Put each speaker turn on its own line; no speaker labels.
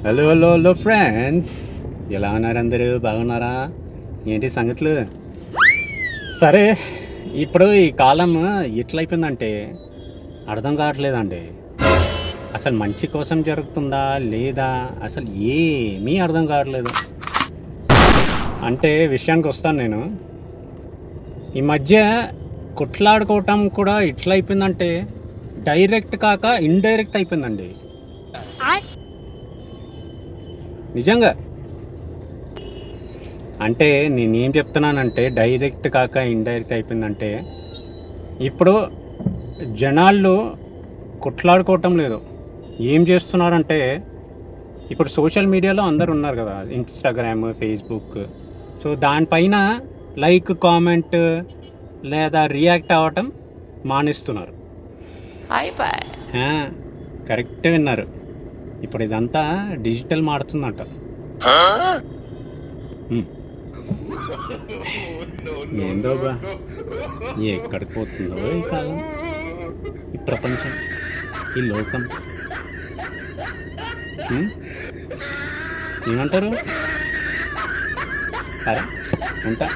Hello hello hello friends, ఎలా ఉన్నారు? అందరూ బాగున్నారా? ఏంటి సంగతులు? సరే, ఇప్పుడు ఈ కాలం ఎట్లయిపోయిందంటే అర్థం కావట్లేదండి. అసలు మంచి కోసం జరుగుతుందా లేదా అసలు ఏమీ అర్థం కావట్లేదు. అంటే విషయానికి వస్తాను నేను. ఈ మధ్య కొట్లాడుకోవటం కూడా ఎట్లయిపోయిందంటే డైరెక్ట్ కాక ఇండైరెక్ట్ అయిపోయిందండి. నిజంగా. అంటే నేనేం చెప్తున్నానంటే డైరెక్ట్ కాక ఇండైరెక్ట్ అయిపోయిందంటే ఇప్పుడు జనాలు కొట్లాడుకోవటం లేదు. ఏం చేస్తున్నారంటే ఇప్పుడు సోషల్ మీడియాలో అందరు ఉన్నారు కదా, ఇన్స్టాగ్రామ్, ఫేస్బుక్. సో దానిపైన లైక్, కామెంట్ లేదా రియాక్ట్ అవ్వటం మానేస్తున్నారు. ఆ, కరెక్ట్ విన్నారు. ఇప్పుడు ఇదంతా డిజిటల్ మారుతుందంట. ఉమ్, ఏందో బా, ఎక్కడికి పోతుందో ఈ కాలం, ఈ ప్రపంచం, ఈ లోకం. ఉమ్, ఏమంటారు? సరే, ఉంటా.